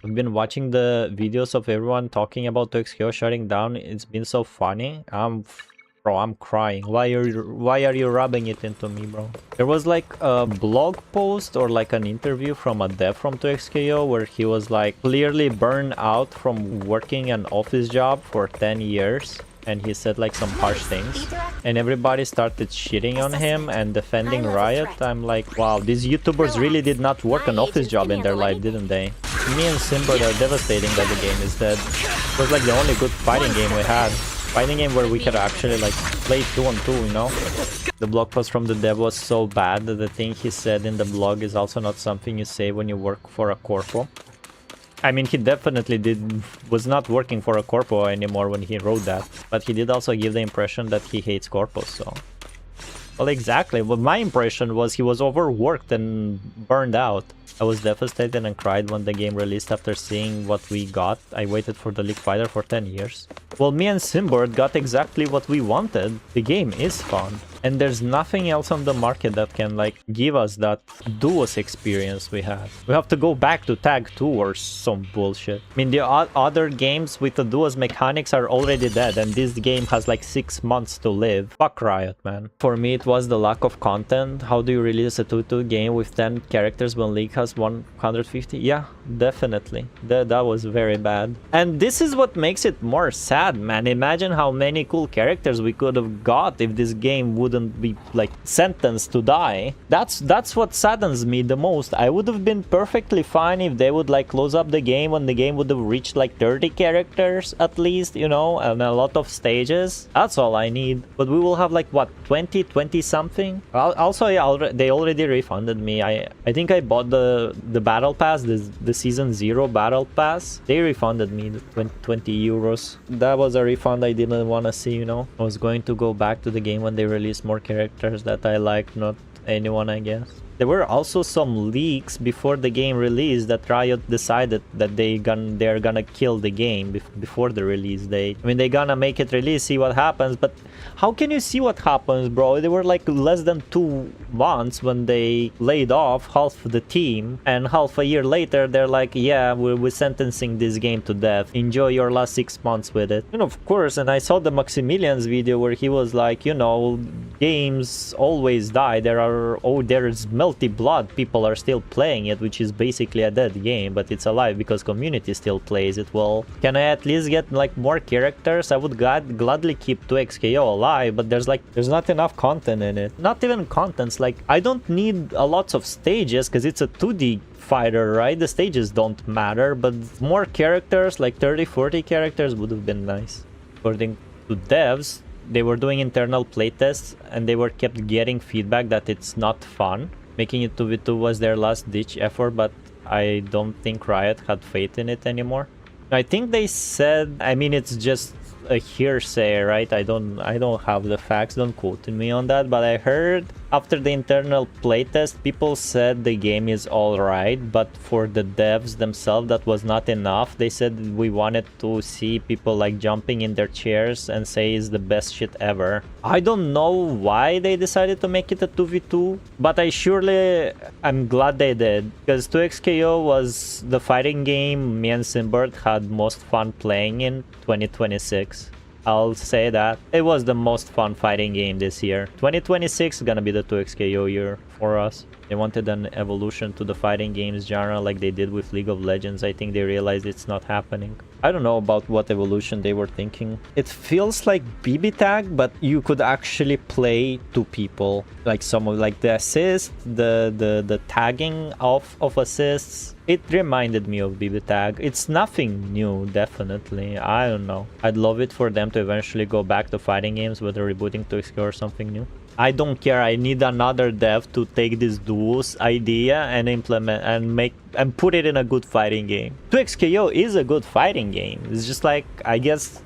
I've been watching the videos of everyone talking about 2xKO shutting down. It's been so funny. Bro, I'm crying. Why are you rubbing it into me, bro? There was like a blog post or like an interview from a dev from 2xKO where he was like clearly burned out from working an office job for 10 years. And he said like some harsh things. And everybody started shitting on him and defending Riot. I'm like, wow, these YouTubers really did not work an office job in their life, didn't they? Me and Simbird are devastating that the game is dead. It was like the only good fighting game we had. Fighting game where we could actually like play 2-on-2, you know? The blog post from the dev was so bad that the thing he said in the blog is also not something you say when you work for a corpo. I mean, he definitely was not working for a corpo anymore when he wrote that. But he did also give the impression that he hates corpos, so... Well, exactly. Well, my impression was he was overworked and burned out. I was devastated and cried when the game released after seeing what we got. I waited for the League Fighter for 10 years. Well, me and Simbird got exactly what we wanted. The game is fun. And there's nothing else on the market that can like give us that duos experience we had. We have to go back to Tag 2 or some bullshit. I mean, the other games with the duos mechanics are already dead, and this game has like 6 months to live. Fuck Riot, man. For me, it was the lack of content. How do you release a 2-2 game with 10 characters when League has 150? Yeah, definitely. That was very bad. And this is what makes it more sad, man. Imagine how many cool characters we could have got if this game wouldn't be like sentenced to die. That's what saddens me the most. I would have been perfectly fine if they would like close up the game when the game would have reached like 30 characters at least, you know, and a lot of stages. That's all I need. But we will have like what, 20 something. Also, yeah, they already refunded me. I think I bought the battle pass, the season 0 battle pass. They refunded me the 20 euros. That was a refund I didn't want to see, you know. I was going to go back to the game when they released more characters that I liked, not anyone, I guess. There were also some leaks before the game released that Riot decided that they're gonna kill the game before the release date. I mean, they're gonna make it release, see what happens, but how can you see what happens, bro? They were like less than 2 months when they laid off half the team, and half a year later they're like, yeah, we're sentencing this game to death. Enjoy your last 6 months with it. And of course, and I saw the Maximilian's video where he was like, you know, games always die. There's melty blood. People are still playing it, which is basically a dead game, but it's alive because community still plays it. Well, can I at least get like more characters? I would gladly keep 2xKO alive, but there's not enough content in it. Not even contents. Like, I don't need a lots of stages because it's a 2D fighter, right? The stages don't matter, but more characters, like 30-40 characters, would have been nice. According to devs, they were doing internal playtests and they were kept getting feedback that it's not fun. Making it 2v2 was their last ditch effort, but I don't think Riot had faith in it anymore. I think they said, I mean, it's just a hearsay, right? I don't have the facts, don't quote me on that, but I heard after the internal playtest, people said the game is alright, but for the devs themselves, that was not enough. They said we wanted to see people like jumping in their chairs and say it's the best shit ever. I don't know why they decided to make it a 2v2, but I'm glad they did, because 2xKO was the fighting game me and Simbird had most fun playing in 2026. I'll say that. It was the most fun fighting game this year. 2026 is gonna be the 2xKO year for us. They wanted an evolution to the fighting games genre like they did with League of Legends. I think they realized it's not happening. I don't know about what evolution they were thinking. It feels like BB tag, but you could actually play 2 people. Like some of like the assist, the tagging of assists. It reminded me of BB tag. It's nothing new, definitely. I don't know. I'd love it for them to eventually go back to fighting games, whether rebooting to explore something new. I don't care. I need another dev to take this duos idea and implement and put it in a good fighting game. 2xKO is a good fighting game. It's just like, I guess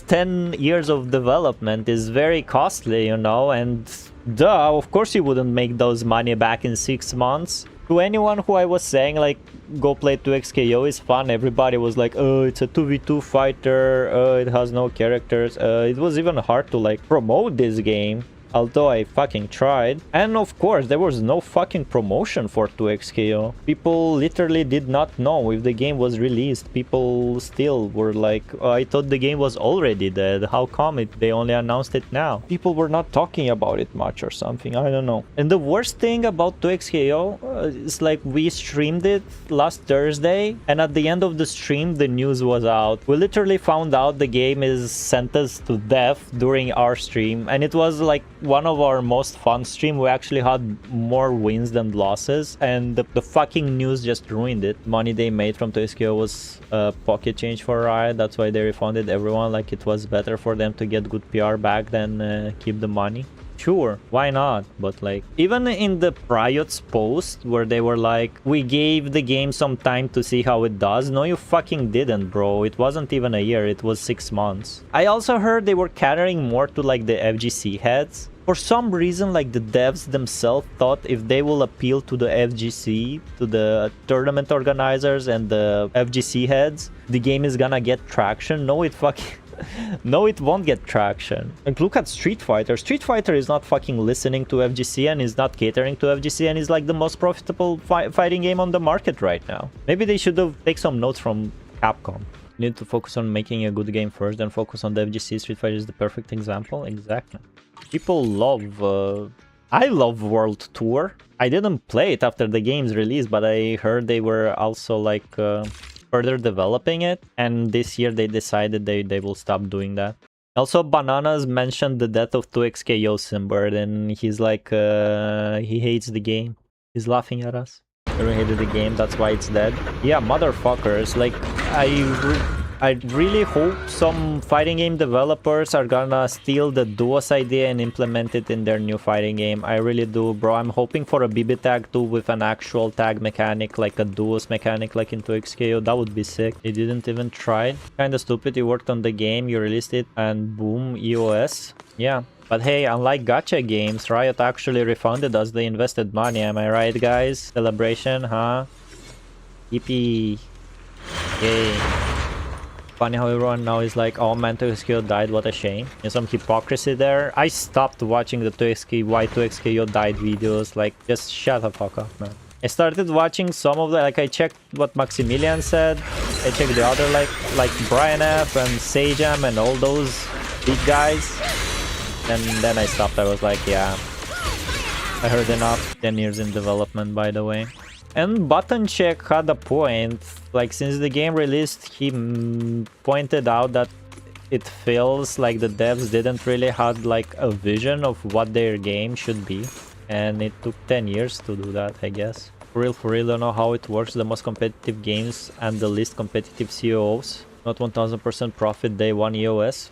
10 years of development is very costly, you know, and duh, of course you wouldn't make those money back in 6 months. To anyone who I was saying like go play 2xKO is fun, everybody was like, oh, it's a 2v2 fighter, it has no characters. It was even hard to like promote this game. Although I fucking tried. And of course, there was no fucking promotion for 2xKO. People literally did not know if the game was released. People still were like, oh, I thought the game was already dead. How come they only announced it now? People were not talking about it much or something. I don't know. And the worst thing about 2xKO is like we streamed it last Thursday, and at the end of the stream, the news was out. We literally found out the game is sentenced to death during our stream, and it was like one of our most fun stream. We actually had more wins than losses, and the fucking news just ruined it. Money they made from 2xKO was pocket change for Riot. That's why they refunded everyone. Like, it was better for them to get good PR back than keep the money. Sure, why not? But like, even in the Riot's post where they were like, we gave the game some time to see how it does. No, you fucking didn't, bro. It wasn't even a year, it was 6 months. I also heard they were catering more to like the FGC heads. For some reason, like, the devs themselves thought if they will appeal to the FGC, to the tournament organizers and the FGC heads, the game is gonna get traction. No, it fucking... No, it won't get traction. Like, look at Street Fighter. Street Fighter is not fucking listening to FGC and is not catering to FGC and is like the most profitable fighting game on the market right now. Maybe they should have taken some notes from Capcom. You need to focus on making a good game first, then focus on the FGC. Street Fighter is the perfect example. Exactly. People love... I love World Tour. I didn't play it after the game's release, but I heard they were also like... further developing it, and this year they decided they will stop doing that. Also, Bananas mentioned the death of 2xKO Simbird, and he's like, he hates the game. He's laughing at us. He hated the game, that's why it's dead. Yeah, motherfuckers. Like, I really hope some fighting game developers are gonna steal the duos idea and implement it in their new fighting game. I really do, bro. I'm hoping for a BB tag too with an actual tag mechanic, like a duos mechanic like in 2xKO. That would be sick. They didn't even try. Kinda stupid. You worked on the game, you released it, and boom, EOS. Yeah. But hey, unlike gacha games, Riot actually refunded us the invested money. Am I right, guys? Celebration, huh? Yippee. Yay. Funny how everyone now is like, oh man, 2xKO died, what a shame. There's some hypocrisy there. I stopped watching the 2xKO died videos. Like, just shut the fuck up, man. I started watching some of the, like, I checked what Maximilian said. I checked the other, like Brian F and Sajam and all those big guys. And then I stopped. I was like, yeah, I heard enough. 10 years in development, by the way. And Button Check had a point. Like, since the game released, he pointed out that it feels like the devs didn't really have like a vision of what their game should be. And it took 10 years to do that, I guess. For real, don't know how it works. The most competitive games and the least competitive COOs. Not 1000% profit day one EOS.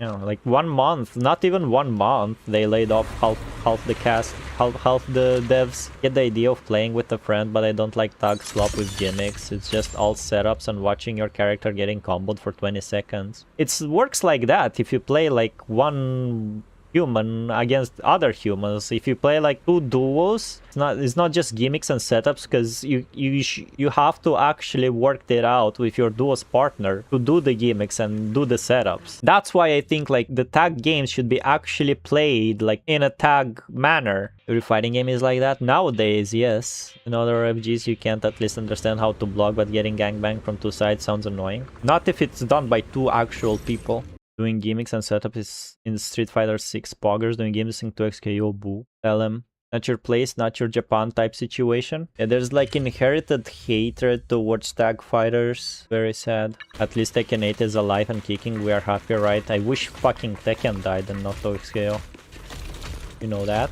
You know, like 1 month, not even 1 month, they laid off half the cast, half the devs. Get the idea of playing with a friend, but I don't like tag slop with gimmicks. It's just all setups and watching your character getting comboed for 20 seconds. It works like that if you play like one human against other humans. If you play like two duos, it's not just gimmicks and setups, because you have to actually work it out with your duo's partner to do the gimmicks and do the setups. That's why I think like the tag games should be actually played like in a tag manner. Every fighting game is like that nowadays, yes. In other FGs you can't at least understand how to block, but getting gangbanged from two sides sounds annoying. Not if it's done by two actual people. Doing gimmicks and setup is in Street Fighter 6 poggers, doing gimmicks in 2xKO, boo. Tell him, not your place, not your Japan type situation. Yeah, there's like inherited hatred towards tag fighters. Very sad. At least Tekken 8 is alive and kicking, we are happy, right? I wish fucking Tekken died and not 2xKO. You know that?